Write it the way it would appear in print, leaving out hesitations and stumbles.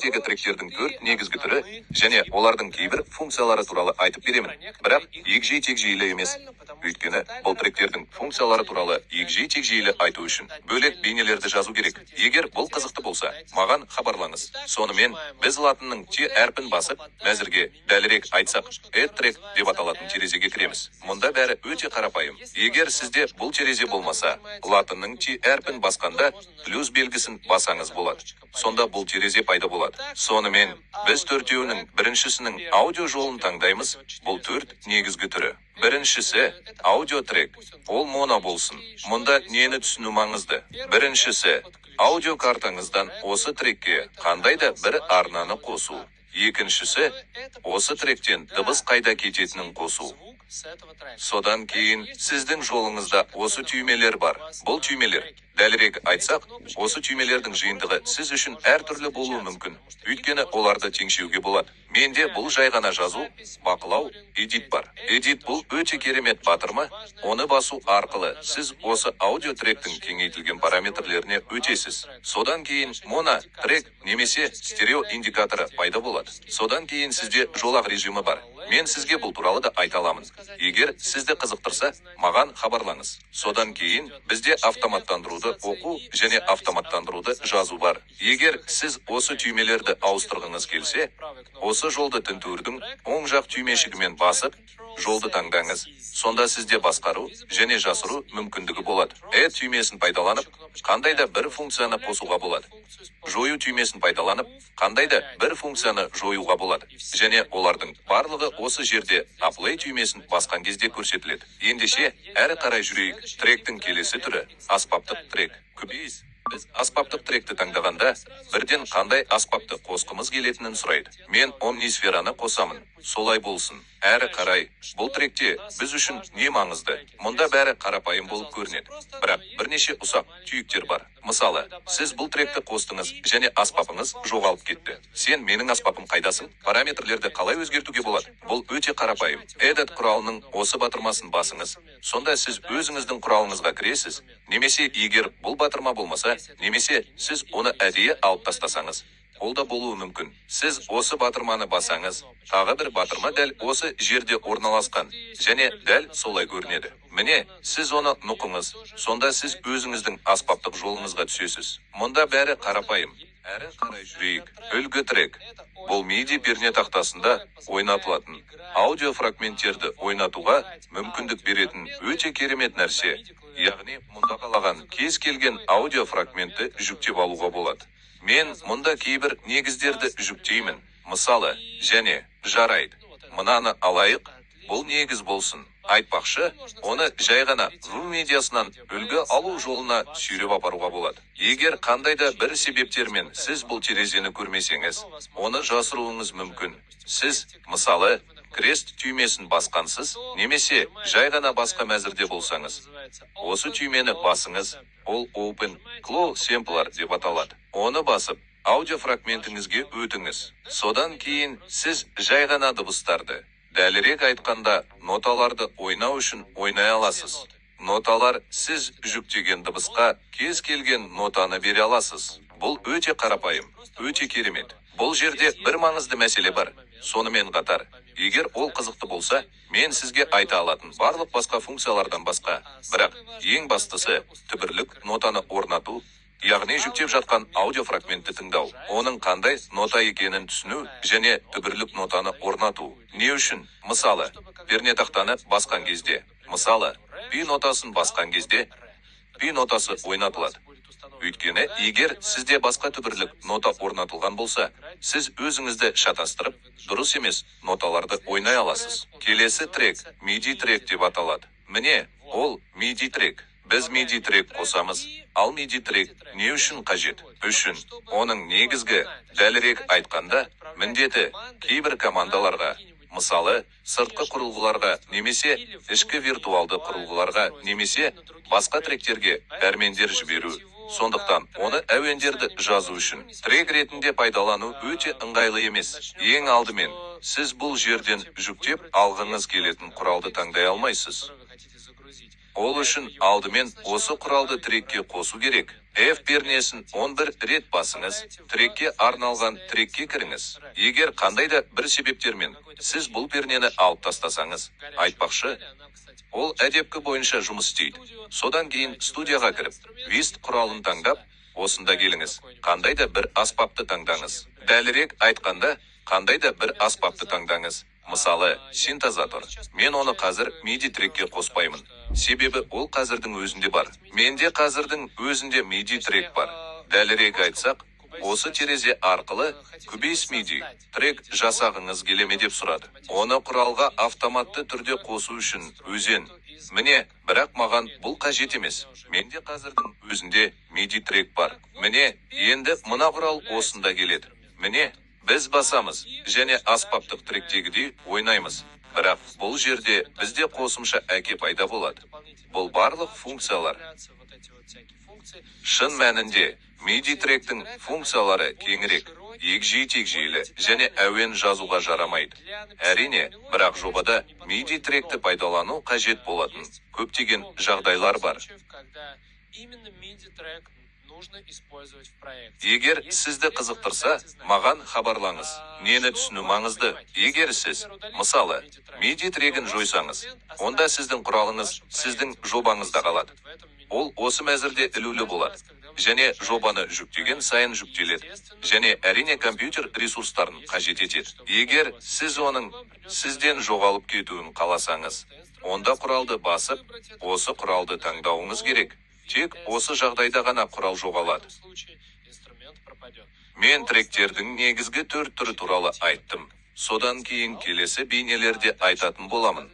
тректегі тректердің 4 негізгі түрі және олардың кейбір функциялары туралы айтып беремін. Бірақ егжей-тегжейлі емес. Өйткені бұл тректердің функциялары туралы егжей-тегжейлі айту үшін бөлек бейнелерді жазу керек. Егер бұл қызықты болса, маған хабарлаңыз. Сонымен біз латынның Т әрпін басып, мәзірге дәлірек айтсақ, трек деп аталатын терезеге кіреміз. Мұнда бәрі өте қарапайым. Егер сізде бұл терезе болмаса, латынның Т әрпін басқанда плюс белгісін басаңыз болады. Сонда бұл терезе пайда болады. Сонымен біз төртеуінің біріншісінің аудио жолын таңдаймыз. Бұл 4 негізгі түрі. Біріншісі аудиотрек. Ол моно болсын. Мұнда нені түсіну маңызды? Біріншісі аудио картаңыздан осы трекке қандай да бір арнаны қосу. Екіншісі осы тректен дыбыс қайда кететінін қосу. Содан кейін сіздің жолыңызда осы түймелер бар. Бұл түймелер, дәлірек айтсақ, осы түймелердің жиынтығы сіз үшін әртүрлі болуы мүмкін. Өйткені оларды теңшеуге болады. Менде бұл жай ғана жазу, бақылау, эдит бар. Эдит бұл өте керемет батырма. Оны басу арқылы сіз осы аудиотректің кеңейтілген параметрлеріне өтесіз. Содан кейін моно, трек немесе стерео индикаторы пайда болады. Содан кейін сізде жолақ режимі бар. Мен сізге бұл туралы да айта аламын. Егер сізді қызықтырса, маған хабарлаңыз. Содан кейін бізде автоматтандыруды оқу және автоматтандыруды жазу бар. Егер сіз осы түймелерді ауыстырғыңыз келсе, осы жолды тінтуірдің оң жақ түймешігімен басып, жолды таңдаңыз. Сонда сізде басқару және жасыру мүмкіндігі болады. Түймесін пайдаланып, қандай да бір функцияны қосуға болады. Жою түймесін пайдаланып, қандай да бір функцияны жоюға болады. Және олардың барлығы осы жерде аплей түймесін басқан кезде көрсетіледі. Ендеше, әрі қарай жүрейік. Тректің келесі түрі аспаптық трек. Көбейіз. Біз аспаптық тректі таңдағанда, бірден қандай аспапты қосқымыз келетінін сұрайды. Мен омнисфераны қосамын. Солай болсын. Әрі қарай, бұл тректе біз үшін не маңызды? Мұнда бәрі қарапайым болып көрінеді. Бірақ бірнеше ұсақ түйіктер бар. Мысалы, сіз бұл тректі қостыңыз және аспапыңыз жоғалып кетті. Сен менің аспапым қайдасың? Параметрлерді қалай өзгертуге болады? Бұл өте қарапайым. Edit құралының осы батырмасын басыңыз. Сонда сіз өзіңіздің құралыңызға кіресіз. Немесе егер бұл батырма болмаса, немесе сіз оны әдейі алып тастасаңыз, ол да болуы мүмкін. Сіз осы батырманы басаңыз, тағы бір батырма дәл осы жерде орналасқан, және дәл солай көрінеді. Міне, сіз оны нұқыңыз, сонда сіз өзіңіздің аспаптық жолыңызға түсесіз. Мұнда бәрі қарапайым. Әрі қарай жүрейік. Үлгі трек. Бұл MIDI пернетақтасында ойнатылатын аудиофрагменттерді ойнатуға мүмкіндік беретін өте керемет нәрсе. Яғни, мұнда қалаған кез келген аудиофрагментті жүктеп алуға болады. Мен мұнда кейбір негіздерді жүктеймін. Мысалы, және жарайды. Мынаны алайық, бұл негіз болсын. Айтпақшы, оны жай ғана Zoom медиасынан үлгі алу жолына сүйреп апаруға болады. Егер қандайда бір себептермен сіз бұл терезені көрмесеңіз, оны жасыруыңыз мүмкін. Сіз, мысалы, крест түймесін басқансыз, немесе жай ғана басқа мәзірде болсаңыз. Осы түймені басыңыз, ол Open Close Sampler деп аталады. Оны басып, аудиофрагментіңізге өтіңіз. Содан кейін сіз жай ғана дыбыстарды, дәлірек айтқанда, ноталарды ойнау үшін ойнай аласыз. Ноталар сіз жүктеген дыбысқа кез келген нотаны бере аласыз. Бұл өте қарапайым, өте керемет. Бұл жерде бір маңызды мәселе бар. Сонымен қатар, егер ол қызықты болса, мен сізге айта алатын барлық басқа функциялардан басқа. Бірақ ең бастысы түбірлік нотаны орнату, яғни жүктеп жатқан аудиофрагментті тыңдау. Оның қандай нота екенін түсіну және түбірлік нотаны орнату. Не үшін? Мысалы, пернетақтаны басқан кезде. Мысалы, пи нотасын басқан кезде, пи нотасы ойнатылады. Өйткені, егер сізде басқа түбірлік нота орнатылған болса, сіз өзіңізді шатастырып, дұрыс емес ноталарды ойнай аласыз. Келесі трек, MIDI трек деп аталады. Міне, ол MIDI трек. Біз MIDI трек қосамыз, ал MIDI трек не үшін қажет? Үшін, оның негізгі, дәлірек айтқанда, міндеті кейбір командаларға, мысалы, сыртқы құрылғыларға, немесе ішкі виртуалды құрылғыларға, немесе басқа тректерге пәрмендер жіберу. Сондықтан, оны әуендерді жазу үшін трек ретінде пайдалану өте ыңғайлы емес. Ең алдымен, сіз бұл жерден жүктеп алғыңыз келетін құралды таңдай алмайсыз. Ол үшін алдымен осы құралды трекке қосу керек. F пернесін 11 рет басыңыз, трекке арналған трекке кіріңіз. Егер қандайда бір себептермен сіз бұл пернені алып тастасаңыз, айтпақшы, ол әдепкі бойынша жұмыс істейді. Содан кейін студияға кіріп, вист құралын таңдап, осында келіңіз. Қандайда бір аспапты таңдаңыз. Дәлірек айтқанда, қандайда бір аспапты таңдаңыз. Мысалы, синтезатор. Мен оны қазір MIDI трекке қоспаймын. Себебі ол қазірдің өзінде бар. Менде қазірдің өзінде MIDI трек бар. Дәлірек айтсақ, осы терезе арқылы Cubase MIDI трек жасағыңыз келеме деп сұрады. Оны құралға автоматты түрде қосу үшін өзен. Міне, бірақ маған бұл қажет емес. Менде қазірдің өзінде MIDI трек бар. Міне, енді мына құрал осында келеді. Міне, біз басамыз, және аспаптық тректегідей ойнаймыз. Бірақ бұл жерде бізде қосымша әке пайда болады. Бұл барлық функциялар. Шын мәнінде, MIDI тректің функциялары кеңірек, егжей-тегжейлі және әуен жазуға жарамайды. Әрине, бірақ жобада MIDI тректі пайдалану қажет болатын көптеген жағдайлар бар. Егер сізді қызықтырса, маған хабарлаңыз. Нені түсіну маңызды? Егер сіз, мысалы, MIDI трегін жойсаңыз, онда сіздің құралыңыз сіздің жобаңызда қалады. Ол осы мәзірде ілулі болады. Және жобаны жүктеген сайын жүктеледі. Және әрине компьютер ресурстарын қажет етеді. Егер сіз оның сізден жоғалып кетуін қаласаңыз, онда құралды басып, осы құралды таңдауыңыз керек. Тек осы жағдайда ғана құрал жоғалады. Мен тректердің негізгі 4 түрі туралы айттым. Содан кейін келесі бейнелерде айтатын боламын.